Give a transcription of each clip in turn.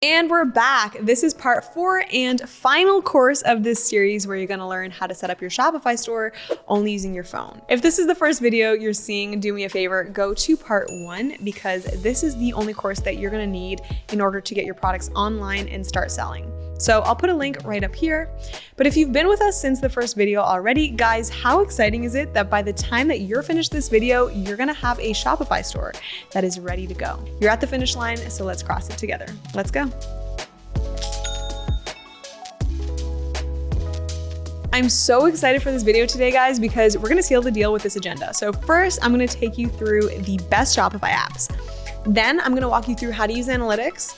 And we're back. This is part 4 and final course of this series where you're going to learn how to set up your Shopify store only using your phone. If this is the first video you're seeing, do me a favor, go to part 1 because this is the only course that you're going to need in order to get your products online and start selling. So I'll put a link right up here. But if you've been with us since the first video already, guys, how exciting is it that by the time that you're finished this video, you're gonna have a Shopify store that is ready to go. You're at the finish line, so let's cross it together. Let's go. I'm so excited for this video today, guys, because we're gonna seal the deal with this agenda. So first, I'm gonna take you through the best Shopify apps. Then I'm gonna walk you through how to use analytics.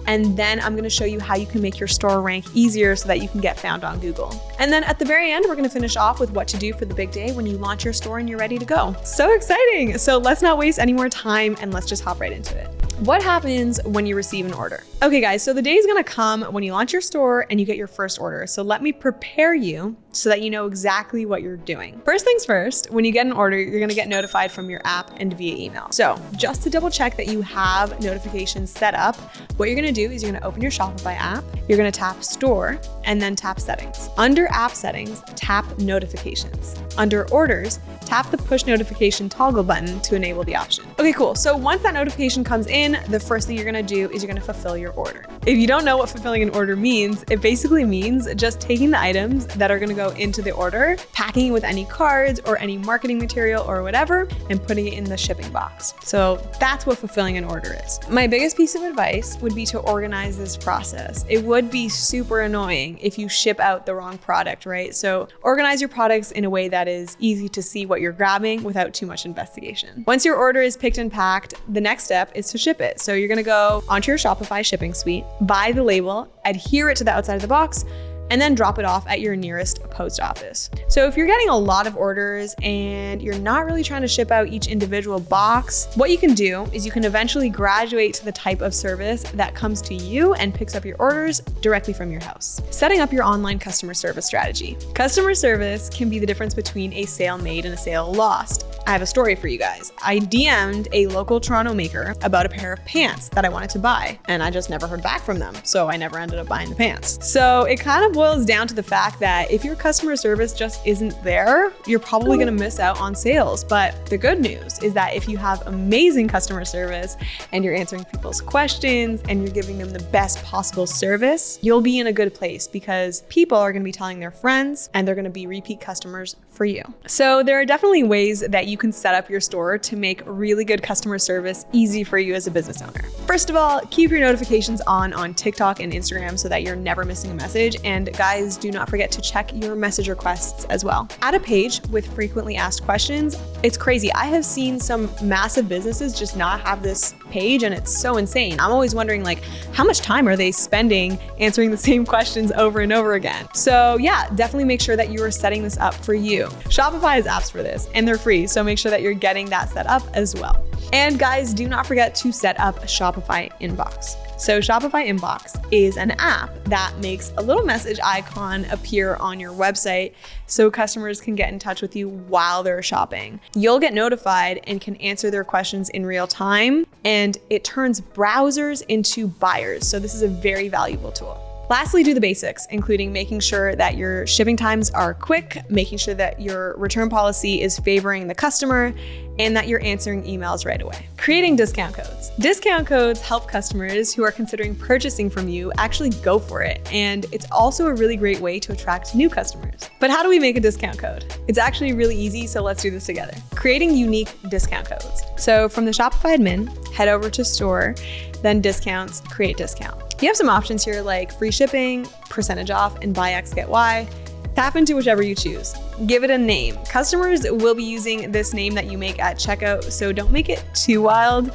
And then I'm gonna show you how you can make your store rank easier so that you can get found on Google. And then at the very end, we're gonna finish off with what to do for the big day when you launch your store and you're ready to go. So exciting. So let's not waste any more time and let's just hop right into it. What happens when you receive an order? Okay guys, so the day is gonna come when you launch your store and you get your first order. So let me prepare you so that you know exactly what you're doing. First things first, when you get an order, you're gonna get notified from your app and via email. So just to double check that you have notifications set up, what you're gonna do is you're gonna open your Shopify app, you're gonna tap store, and then tap settings. Under app settings, tap notifications. Under orders, tap the push notification toggle button to enable the option. Okay, cool. So once that notification comes in, the first thing you're gonna do is you're gonna fulfill your order. If you don't know what fulfilling an order means, it basically means just taking the items that are gonna go into the order, packing it with any cards or any marketing material or whatever, and putting it in the shipping box. So that's what fulfilling an order is. My biggest piece of advice would be to organize this process. It would be super annoying if you ship out the wrong product, right? So organize your products in a way that is easy to see what you're grabbing without too much investigation. Once your order is picked and packed, the next step is to ship it. So you're gonna go onto your Shopify shipping suite, buy the label, adhere it to the outside of the box, and then drop it off at your nearest post office. So if you're getting a lot of orders and you're not really trying to ship out each individual box, what you can do is you can eventually graduate to the type of service that comes to you and picks up your orders directly from your house. Setting up your online customer service strategy. Customer service can be the difference between a sale made and a sale lost. I have a story for you guys. I DM'd a local Toronto maker about a pair of pants that I wanted to buy, and I just never heard back from them, so I never ended up buying the pants. So it kind of boils down to the fact that if your customer service just isn't there, you're probably gonna miss out on sales. But the good news is that if you have amazing customer service and you're answering people's questions and you're giving them the best possible service, you'll be in a good place because people are gonna be telling their friends and they're gonna be repeat customers for you. So there are definitely ways that you can set up your store to make really good customer service easy for you as a business owner. First of all, keep your notifications on TikTok and Instagram so that you're never missing a message. And guys, do not forget to check your message requests as well. Add a page with frequently asked questions. It's crazy. I have seen some massive businesses just not have this page and it's so insane. I'm always wondering like, how much time are they spending answering the same questions over and over again? So yeah, definitely make sure that you are setting this up for you. Shopify has apps for this and they're free. So make sure that you're getting that set up as well. And guys, do not forget to set up a Shopify inbox. So Shopify Inbox is an app that makes a little message icon appear on your website so customers can get in touch with you while they're shopping. You'll get notified and can answer their questions in real time, and it turns browsers into buyers. So this is a very valuable tool. Lastly, do the basics, including making sure that your shipping times are quick, making sure that your return policy is favoring the customer, and that you're answering emails right away. Creating discount codes. Discount codes help customers who are considering purchasing from you actually go for it. And it's also a really great way to attract new customers. But how do we make a discount code? It's actually really easy, so let's do this together. Creating unique discount codes. So from the Shopify admin, head over to store, then discounts, create discount. You have some options here like free shipping, percentage off, and buy X, get Y. Tap into whichever you choose. Give it a name. Customers will be using this name that you make at checkout, so don't make it too wild.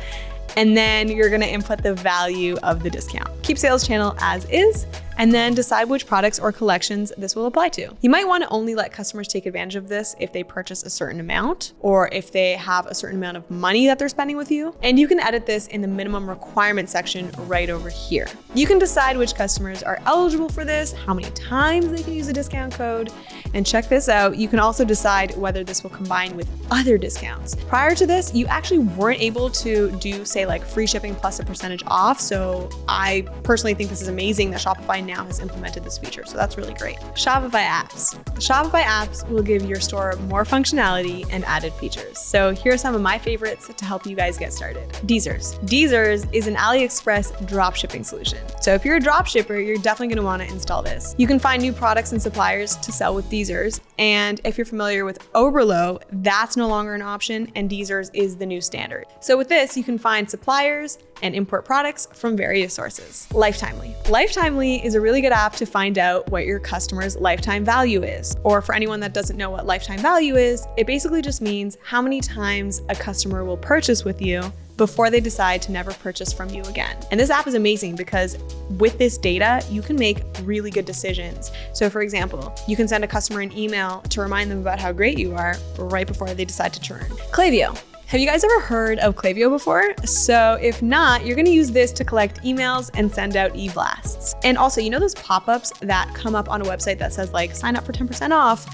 And then you're gonna input the value of the discount. Keep sales channel as is, and then decide which products or collections this will apply to. You might want to only let customers take advantage of this if they purchase a certain amount or if they have a certain amount of money that they're spending with you. And you can edit this in the minimum requirement section right over here. You can decide which customers are eligible for this, how many times they can use a discount code, and check this out. You can also decide whether this will combine with other discounts. Prior to this, you actually weren't able to do, say, like free shipping plus a percentage off. So I personally think this is amazing that Shopify now has implemented this feature. So that's really great. Shopify apps. Shopify apps will give your store more functionality and added features. So here are some of my favorites to help you guys get started. Deezers. Deezers is an AliExpress dropshipping solution. So if you're a dropshipper, you're definitely going to want to install this. You can find new products and suppliers to sell with Deezers. And if you're familiar with Oberlo, that's no longer an option, and Deezers is the new standard. So with this, you can find suppliers and import products from various sources. Lifetimely. Lifetimely is a really good app to find out what your customer's lifetime value is. Or for anyone that doesn't know what lifetime value is, it basically just means how many times a customer will purchase with you before they decide to never purchase from you again. And this app is amazing because with this data, you can make really good decisions. So for example, you can send a customer an email to remind them about how great you are right before they decide to churn. Klaviyo. Have you guys ever heard of Klaviyo before? So if not, you're gonna use this to collect emails and send out e-blasts. And also, you know those pop-ups that come up on a website that says like, sign up for 10% off?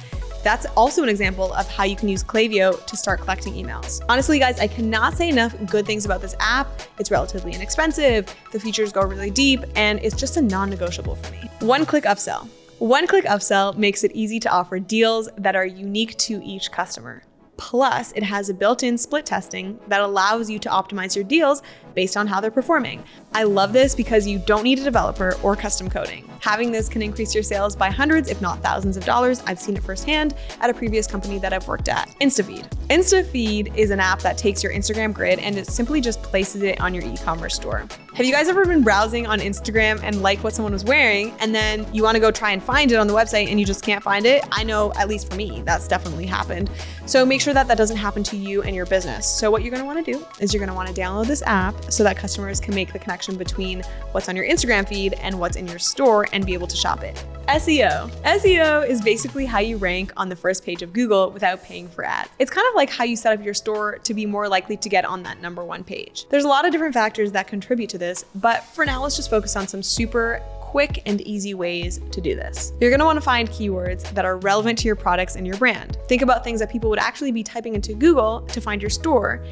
That's also an example of how you can use Klaviyo to start collecting emails. Honestly, guys, I cannot say enough good things about this app. It's relatively inexpensive, the features go really deep, and it's just a non-negotiable for me. One-click upsell. One-click upsell makes it easy to offer deals that are unique to each customer. Plus, it has a built-in split testing that allows you to optimize your deals based on how they're performing. I love this because you don't need a developer or custom coding. Having this can increase your sales by hundreds, if not thousands of dollars. I've seen it firsthand at a previous company that I've worked at. InstaFeed. InstaFeed is an app that takes your Instagram grid and it simply just places it on your e-commerce store. Have you guys ever been browsing on Instagram and liked what someone was wearing, and then you want to go try and find it on the website and you just can't find it? I know, at least for me, that's definitely happened. So make sure that that doesn't happen to you and your business. So what you're going to want to do is you're going to want to download this app so that customers can make the connection between what's on your Instagram feed and what's in your store and be able to shop it. SEO. SEO is basically how you rank on the first page of Google without paying for ads. It's kind of like how you set up your store to be more likely to get on that #1 page. There's a lot of different factors that contribute to this, but for now, let's just focus on some super quick and easy ways to do this. You're gonna wanna find keywords that are relevant to your products and your brand. Think about things that people would actually be typing into Google to find your store,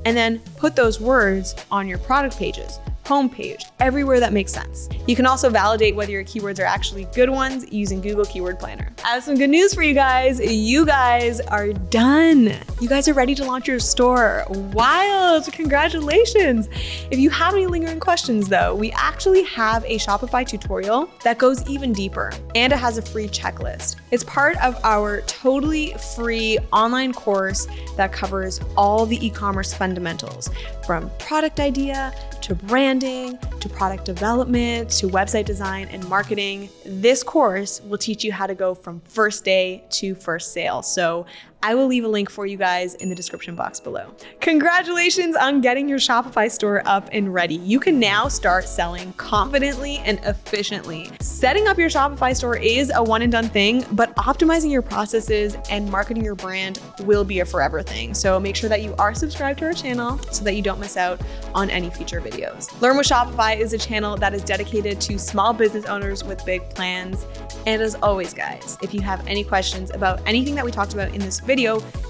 and then put those words on your product pages, homepage, everywhere that makes sense. You can also validate whether your keywords are actually good ones using Google Keyword Planner. I have some good news for you guys. You guys are done. You guys are ready to launch your store. Wild, congratulations. If you have any lingering questions though, we actually have a Shopify tutorial that goes even deeper, and it has a free checklist. It's part of our totally free online course that covers all the e-commerce fundamentals, from product idea to branding, to product development, to website design and marketing. This course will teach you how to go from first day to first sale. So I will leave a link for you guys in the description box below. Congratulations on getting your Shopify store up and ready. You can now start selling confidently and efficiently. Setting up your Shopify store is a one and done thing, but optimizing your processes and marketing your brand will be a forever thing. So make sure that you are subscribed to our channel so that you don't miss out on any future videos. Learn with Shopify is a channel that is dedicated to small business owners with big plans. And as always, guys, if you have any questions about anything that we talked about in this video,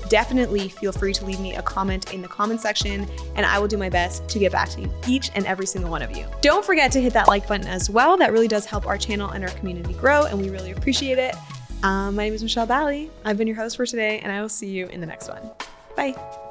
definitely feel free to leave me a comment in the comment section, and I will do my best to get back to you, each and every single one of you. Don't forget to hit that like button as well. That really does help our channel and our community grow, and we really appreciate it. My name is Michelle Bally. I've been your host for today, and I will see you in the next one. Bye.